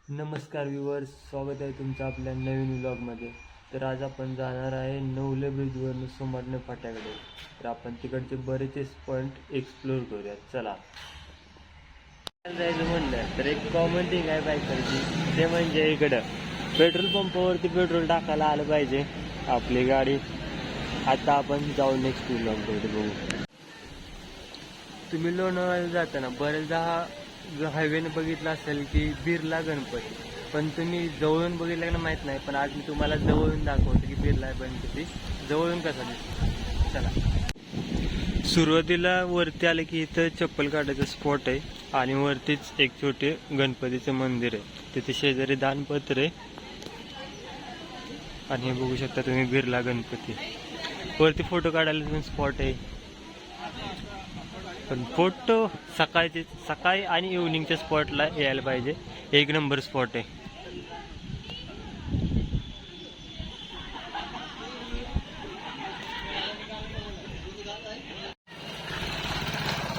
नमस्कार व्ह्यूअर्स, स्वागत आहे तुमचं आपल्या नवीन व्लॉगमध्ये. तर आज आपण जाणार आहे नवले ब्रिजवरून सोमाटणे फाट्याकडे. तर आपण तिकडचे बरेचसे पॉईंट एक्सप्लोर करूयात. चला. जायचं म्हणलं तर एक कॉमन थिंग आहे बाईकवरची, ते म्हणजे इकडं पेट्रोल पंपावरती पेट्रोल टाकायला आलं पाहिजे आपली गाडी. आता आपण जाऊन नेक्स्ट व्लॉगकडे बघू. तुम्ही लोणावळ्याला जाताना बरेचदा हा जो हायवेनं बघितला असेल की बिर्ला गणपती, पण तुम्ही जवळून बघितलं ना माहीत नाही. पण आज मी तुम्हाला जवळून दाखवतो की बिर्ला गणपती जवळून कसा दिसतो. चला. सुरुवातीला वरती आले की इथं चप्पल काढायचं स्पॉट आहे आणि वरतीच एक छोटे गणपतीचं मंदिर आहे. तिथे शेजारी दानपत्र आहे आणि हे बघू शकता तुम्ही बिर्ला गणपती. वरती फोटो काढायला पण स्पॉट आहे, पण फोटो सकाळी आणि इव्हनिंगच्या स्पॉटला यायला पाहिजे. एक नंबर स्पॉट आहे.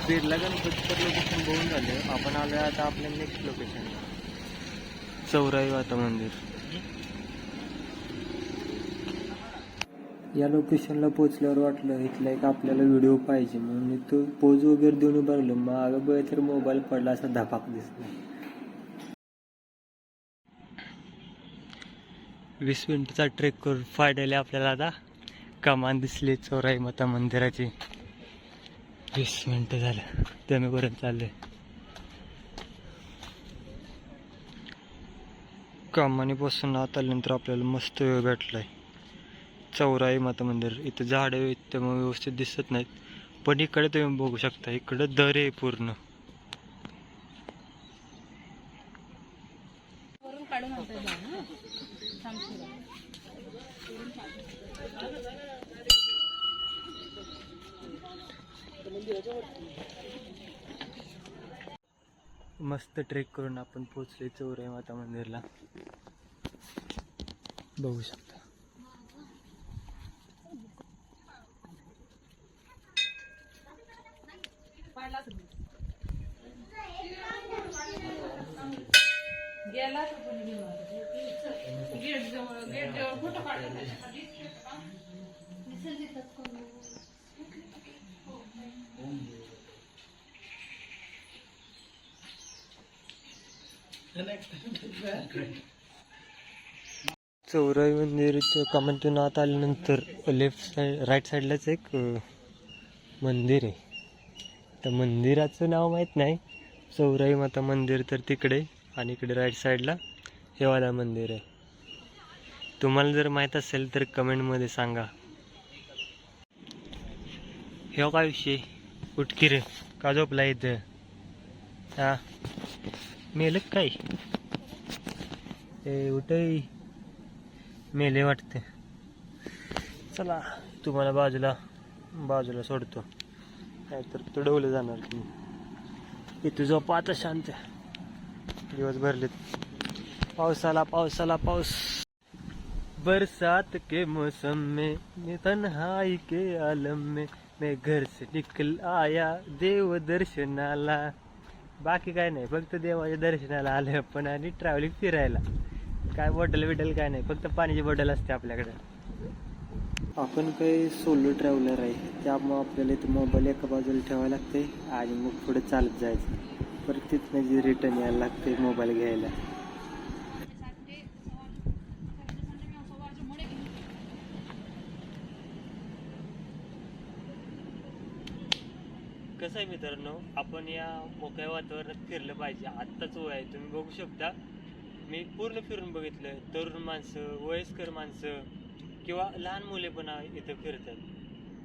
बिर्ला गणपतीचं लोकेशन बघून झालं. आपण आलो आता आपल्या नेक्स्ट लोकेशन, चौराई माता मंदिर. या लोकेशनला पोचल्यावर वाटलं इथला एक आपल्याला व्हिडिओ पाहिजे, म्हणून तो पोज वगैरे देऊन उभं राहिलो. मागं बघ तर मोबाईल पडला असा धपाक दिसला. 20 मिनिटाचा ट्रेक करून फायनली आपल्याला आता कमान दिसली चौराई माता मंदिराची. 20 मिनिटं झालं त्यामुळेपर्यंत चाललंय. कमानीपासून आत आल्यानंतर आपल्याला मस्त वेळ भेटलाय. चौराई माता मंदिर. इथं झाडं आहेत त्यामुळे व्यवस्थित दिसत नाहीत, पण इकडे तुम्ही बघू शकता इकडं दर आहे पूर्ण. मस्त ट्रेक करून आपण पोचले चौराई माता मंदिरला. बघू शकता. चौराई मंदिरच्या कमानीतून आत आल्यानंतर लेफ्ट साईड राईट साईडलाच एक मंदिर आहे. त्या मंदिराचं नाव माहीत नाही. चौराई माता मंदिर तर तिकडे, आणि इकडे राईट साईडला हे वाला मंदिर आहे. तुम्हाला जर माहीत असेल तर कमेंटमध्ये सांगा. हे काय विषय उठकी रे का झोपला इथं? हा मेल काय? ए उठई मेले वाटते. चला तुम्हाला बाजूला सोडतो, नाहीतर तुडवलं जाणार तुम्ही. इथं झोपा आता शांत. दिवस भरलेत. पाऊस. बरसात के मौसम में तन्हाई के आलम में मैं घर से निकल आया देव दर्शनाला. बाकी काय नाही, फक्त देवाच्या दर्शनाला आले आपण आणि ट्रॅव्हलिंग फिरायला. काय बॉटल काय नाही, फक्त पाण्याची बॉटल असते आपल्याकडे. आपण काही सोलो ट्रॅव्हलर आहे, त्यामुळे आपल्याला इथं मोबाईल एका बाजूला ठेवायला लागते आणि मग पुढे चालत जायचं. परत तिथनं जे रिटर्न यायला लागते मोबाईल घ्यायला. कसं आहे मित्रांनो, आपण या मोकळ्या वातावरणात फिरलं पाहिजे. आत्ताच वय आहे, तुम्ही बघू शकता. मी पूर्ण फिरून बघितलं. तरुण माणसं, वयस्कर माणसं किंवा लहान मुले पण इथं फिरतात.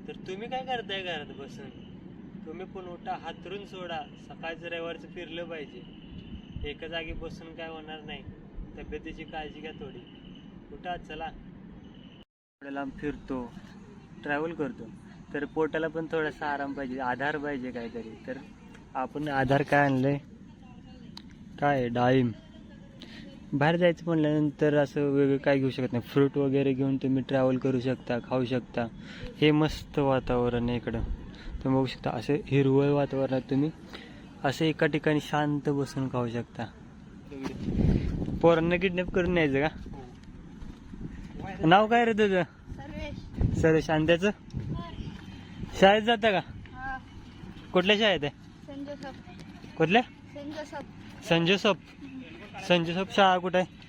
तर तुम्ही काय करताय घरात बसून? तुम्ही पण उठा, हातरून सोडा. सकाळचं रविवारचं फिरलं पाहिजे. एका जागी बसून काय होणार नाही. तब्येतीची काळजी घ्या थोडी. उठा, चला. थोडं लांब फिरतो, ट्रॅव्हल करतो, तर पोटाला पण थोडासा आराम पाहिजे, आधार पाहिजे काहीतरी. तर आपण आधार काय आणलंय? काय डाळिंब. बाहेर जायचं म्हटल्यानंतर असं वेगळं काय घेऊ शकत नाही. फ्रूट वगैरे घेऊन तुम्ही ट्रॅव्हल करू शकता, खाऊ शकता. हे मस्त वातावरण आहे इकडं. तुम्ही बघू शकता असं हिरवळ वातावरणात तुम्ही असं एका ठिकाणी शांत बसून खाऊ शकता. पोरांना किडनॅप करून न्यायचं का? नाव काय रे तुझं? सरेश. आणि त्याचं शाळेत जातं का? कुठल्या शाळेत आहे? कुठल्या? संत जोसेफ. संत जोसेफ शाळा कुठे आहे?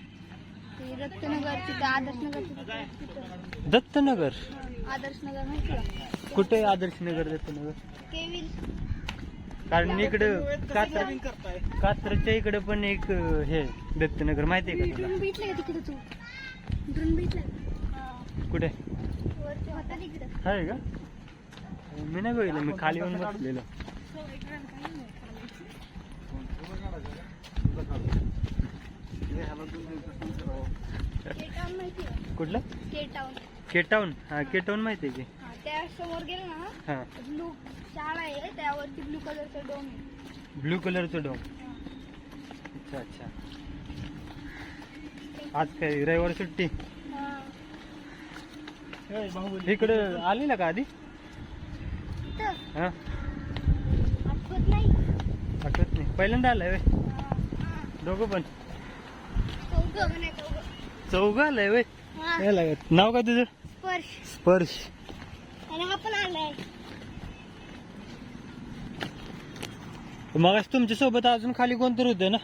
दत्तनगर. कुठे आहे आदर्शनगर दत्तनगर? कारण इकडं कात्रच्या इकडे पण एक हे दत्तनगर माहिती आहे का तुला? कुठे आहे का? मी नाही बघितलं, मी खाली येऊन बसलेलो. कुठलं? केटाऊन. हा केटाऊन माहिती आहे की. त्या समोर गेलं ना, हा ब्लू शाळा आहे, त्यावरती ब्लू कलरचं डोम आहे. ब्लू कलरचं डोम. अच्छा अच्छा. आज काय रविवार सुट्टी? इकडे आलेला का आधी? हा आठवत नाही. आठवत नाही. पहिल्यांदा आलाय वे दोघं पण? चौघ आलाय वे. नाव काय तुझं? स्पर्श. मग तुमच्या सोबत अजून खाली कोणतरी होतं ना?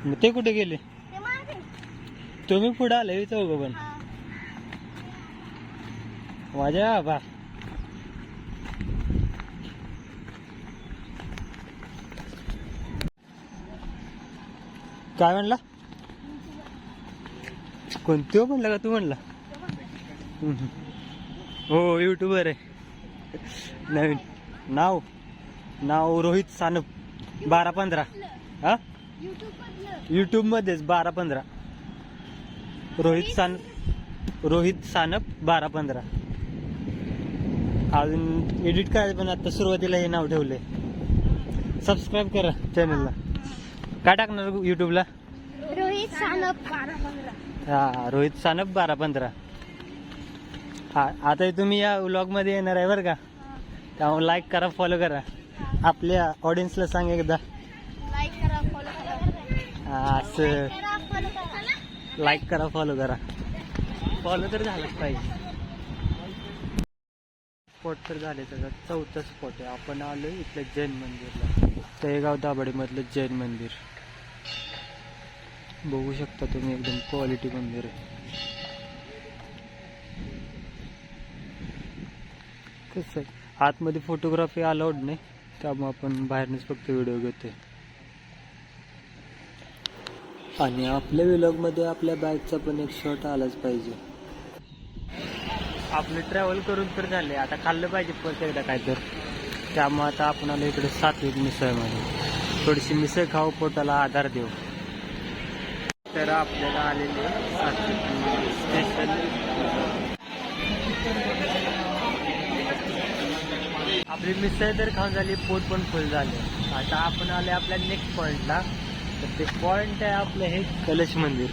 मग ते कुठे गेले? तुम्ही पुढे आले चौघ पण? माझ्या बा काय म्हणला? कोणती हो म्हणला का तू म्हणला? हो युट्यूबर आहे नवीन. नाव रोहित सानप 12-15. हा युट्यूब मध्येच 12-15. रोहित सानप 12-15. अजून एडिट करायचं पण आता सुरुवातीला हे नाव ठेवलंय. सबस्क्राईब करा चॅनलला. काय टाकणार युट्यूबला? रोहित सानप 12-15. हा रोहित सानप 12-15. हा आता तुम्ही या व्लॉग मध्ये येणार आहे बरं का, त्यामुळे लाईक करा, फॉलो करा. आपल्या ऑडियन्सला सांग एकदा. लाईक करा, फॉलो करा. असं लाईक करा, फॉलो करा. फॉलो तर झालंच पाहिजे. स्पॉट तर झाले. त्याचा 4था स्पॉट आहे. आपण आलो इथलं जैन मंदिरला. तळेगाव दाभाडे मधलं जैन मंदिर बघू शकता तुम्ही. एकदम क्वालिटी मंदिर आहे. कसं आहे आतमध्ये फोटोग्राफी अलाउड नाही, त्यामुळे आपण बाहेरनच फक्त व्हिडिओ घेतोय. आणि आपल्या व्लॉगमध्ये आपल्या बाईकचा पण एक शॉट आलाच पाहिजे. आपलं ट्रॅव्हल करून तर झाले, आता खाल्लं पाहिजे परत एकदा काय तर. त्यामुळे आता आपण आलो इकडे सात्विक मिसळमध्ये. थोडीशी मिसळ खाऊ, पोटाला आधार देऊ. तर आपल्याला आलेले सात्विक स्पेशल. आपली मिसळ तर खाऊन झाली, पोट पण फुल झाले. आता आपण आले आपल्या नेक्स्ट पॉइंटला. तर ते पॉइंट आहे आपलं हे कलश मंदिर.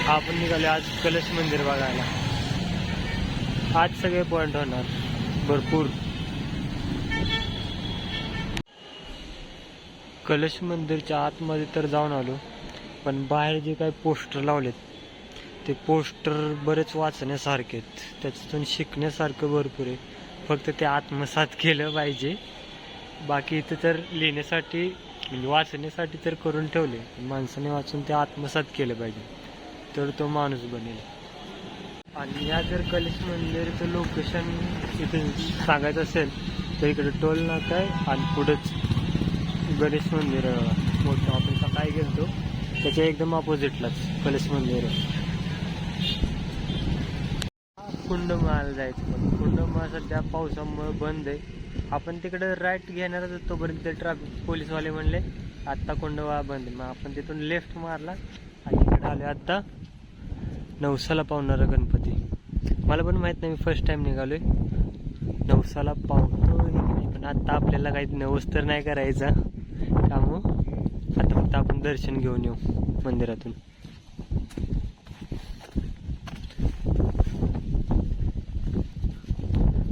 आपण निघाले आज कलश मंदिर बघायला. आज सगळे पॉइंट होणार भरपूर. कलश मंदिरच्या आतमध्ये तर जाऊन आलो, पण बाहेर जे काही पोस्टर लावलेत ते पोस्टर बरेच वाचण्यासारखे आहेत. त्याच्यातून शिकण्यासारखं भरपूर आहे. फक्त ते आत्मसात केलं पाहिजे. बाकी इथं तर लिहिण्यासाठी म्हणजे वाचण्यासाठी तर करून ठेवले. माणसाने वाचून ते आत्मसात केलं पाहिजे, तर तो माणूस बनेल. आणि या जर कलश मंदिरचं लोकेशन इथे सांगायचं असेल तर इकडे टोल नाका आहे आणि पुढंच गणेश मंदिर मोठं. आपण सकाळी गेलतो त्याच्या एकदम ऑपोजिटलाच कलश मंदिर आहे. कुंडमहाला जायचं, पण कुंडमहा सध्या पावसामुळे बंद आहे. आपण तिकडे राईट घेणार तोपर्यंत ट्रॅफिक पोलीसवाले म्हणले आत्ता कुंडमहा बंद. मग आपण तिथून लेफ्ट मारला आणि इकडे आले आत्ता नवसाला पावणारा गणपती. मला पण माहित नाही, मी फर्स्ट टाइम निघालोय. नवसाला पावतो नाही, पण आता आपल्याला काही नवस तर नाही करायचा, त्यामुळं आता फक्त आपण दर्शन घेऊन येऊ मंदिरातून.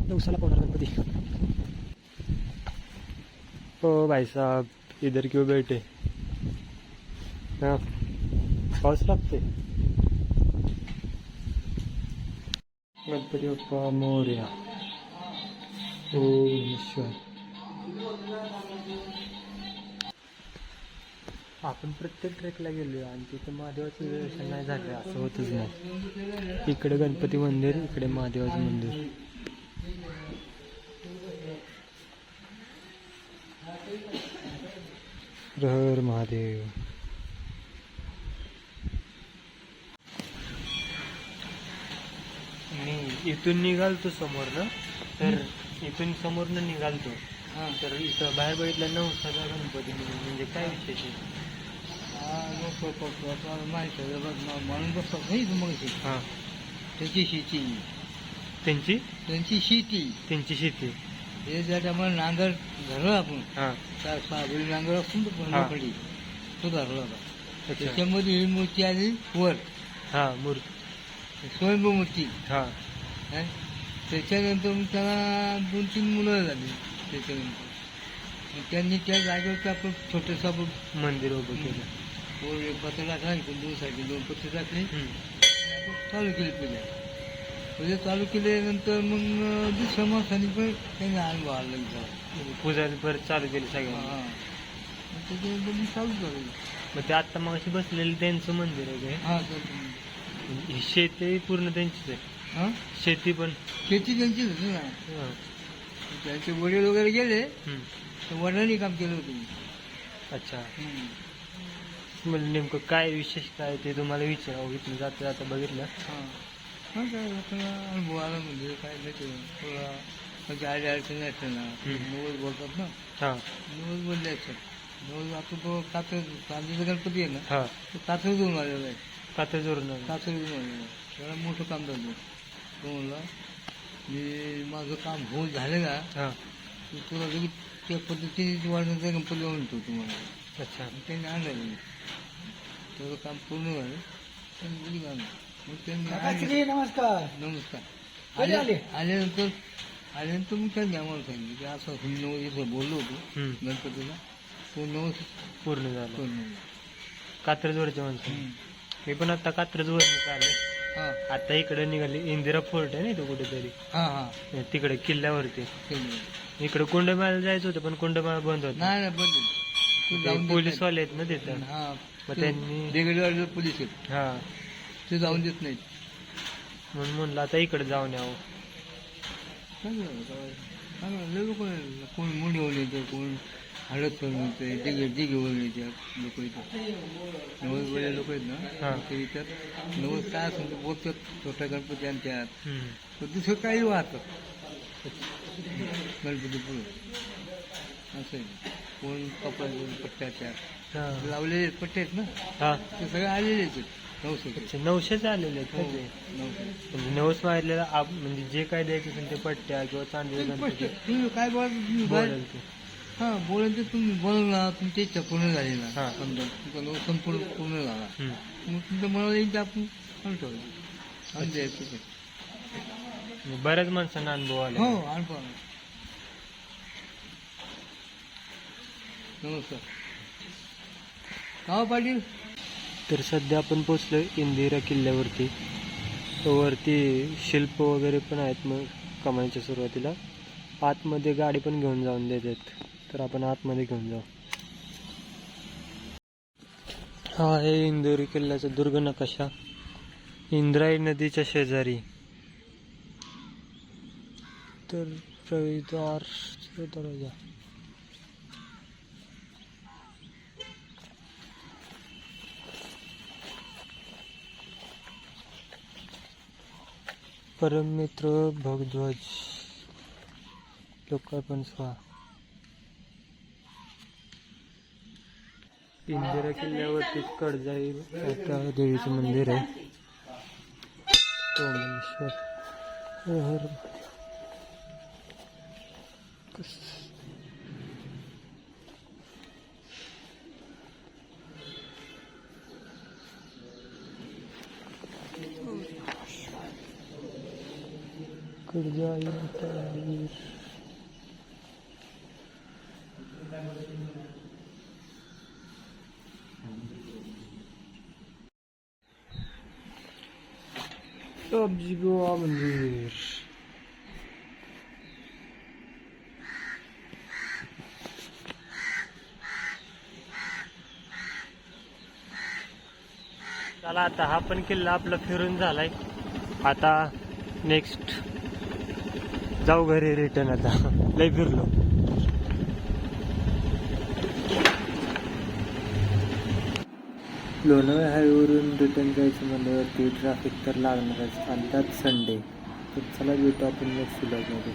नवसाला पावणारा गणपती. ओ भाई साहब इधर क्यों बैठे? हाँ पाऊस लागते. गणपती बाप्पा मोरया. ओम ईश्वर. आपण प्रत्येक ट्रेकला गेलो आणि तिथं महादेवाचं दर्शन नाही झालं असं होतच नाही. इकडे गणपती मंदिर, इकडे महादेवाचं मंदिर. हर हर महादेव. मी इथून निघालतो समोरनं, तर इथून समोरनं निघालतो तर इथं बाहेर बघितलं नवसाचा गणपती म्हणजे काय विशेष आहे? म्हणून बसतो नाही मग हां त्याची शेती त्यांची त्यांची शेती त्यांची शेती. हे ज्या टायमाला नांगर धरलं आपण हां त्या साबळी नांगर असून हा. तो तो धरला होता. अच्छा. त्याच्यामध्ये ही मूर्ती आली वर, हां मूर्ती. स्वयंभू मूर्ती. हां काय त्याच्यानंतर मग त्याला 2-3 मुलं झाली. त्याच्यानंतर मग त्यांनी त्या जागेवरती आपण छोटंसं आपण मंदिर उभं केलं. वर एक पत्र टाकला, इकडून 2 साईडला 2 पत्र टाकले, हम्म. चालू केली पूजा. पूजा चालू केल्यानंतर मग दुसऱ्या माणसाने पण त्यांनी अनुभव आला लागला. पूजा परत चालू केली सगळ्यांनी. हां मग त्याच्यानंतर मी चालू झालं. मग ते आत्ता मग बसलेलं त्यांचं मंदिर आहे काय? हां चालतं. ही शेती पूर्ण त्यांचीच आहे. हां शेती पण शेती त्यांचीच होती ना. हां. त्यांचे वडील वगैरे गेले हम्म. तर वडिलांनी काम केलं होतं. अच्छा. मला नेमकं काय विशेष काय ते तुम्हाला विचारावं. इथून जाता जाता बघितलं. हां हां काय आपल्याला अनुभव आला म्हणजे काय नाही ते थोडा म्हणजे आडी अडचणी असते ना नवस बोलतात ना. हां नवस बोलले असतात. नवस आपण तो चांदीचा गणपती आहे ना हां तो कातर देऊन आलेला आहे. कात्र जोरून कातर देऊन आलेला आहे. त्याला मोठं काम झालं. तो म्हणला मी माझं काम होऊन झालं ना हां. की तुला लगेच त्या पद्धतीने वाढण्याचा गणपती आणतो तुम्हाला. अच्छा. त्यांनी आणलं त्याचं काम पूर्ण झालं त्यांनी लगेच आणलं. मग त्यांनी नमस्कार. नमस्कार कधी आले? आल्यानंतर मग त्यांनी आम्हाला सांगितलं की असं तुम्ही नवस इथं बोललो होतो हम्म. गणपतीला तो नवस पूर्ण झालं. पूर्ण झाला. कात्रजवळचे माणसं. मी पण आता कात्रजवळ आले. हां आता इकडे निघाली. इंदिरा फोर्ट आहे ना तो कुठेतरी हां हां तिकडे किल्ल्यावरती. केलं. इकडे कोंडमाळला जायचं होतं पण कोंडमाळ बंद होतं. नाही नाही बंद तू ते जाऊन देत पोलीस नाहीत. वाले आहेत ना तिथं. हां मग त्यांनी देगडवाडीला पोलीस आहेत हां ते जाऊन देत नाहीत. म्हणून म्हणलं आता इकडे जाऊन यावं. चांगलं लय लोक कोण मुंडवून येतं, कोण हळद करून येते, दिघेवरून येतात लोक येतात. नवस बोलले लोक आहेत ना हां. ते येतात. नवस काय असं ते बोलतात छोट्या गणपती आणतात. हम्म. तर दुसरं काही वाहतात गणपती पुढं असं आहे. कोण कपडा पट्ट्याच्या हां लावलेले पट्टे आहेत ना हां. ते सगळे आलेलेच आहेत. नवस अच्छा 900 आलेले आहेत हो का ते? नवस म्हणजे नवस मागितलेला म्हणजे जे काय द्यायचं असेल ते पट्ट्या किंवा चांदीचे गणपती तुम्ही काय बोल बोलाल ते. हां बोलायचं तुम्ही बोलला तुमची इच्छा पूर्ण झाली ना हां. समजा तुमचा नवस संपूर्ण पूर्ण झाला हम्म. मग तुमच्या मनाला येईल ते आपण ठेवायचं आणि द्यायचं ते. म्हणजे बऱ्याच माणसांना अनुभव आला. हो अनुभव नमस्कार का पाटील. तर सध्या आपण पोचलोय इंदिरा किल्ल्यावरती. वरती शिल्प वगैरे पण आहेत. मग कमानीच्या सुरुवातीला आतमध्ये गाडी पण घेऊन जाऊन देतात. तर आपण आतमध्ये घेऊन जाऊ. हा आहे इंदिरा किल्ल्याचा दुर्ग नकाशा. इंद्रायणी नदीच्या शेजारी. तर प्रवेशद्वार दरवाजा. परममित्र भगध्वज लोकार्पण सोहळा. इंदिरा किल्ल्यावरतीच कडजाई माता देवीचं मंदिर आहे. सोमेश्वर. हर कडजाई माता सब्जी गोवा मंदिर. चला आता हा पण किल्ला आपला फिरून झालाय. आता नेक्स्ट जाऊ घरी रिटर्न. आता लय फिरलो. लोणावळा हायवेवरून रिटर्न जायचं म्हणल्यावरती ट्रॅफिक तर लागणारच आणि त्यात संडे. तर चला भेटू आपण नेक्स्ट व्लॉगमध्ये.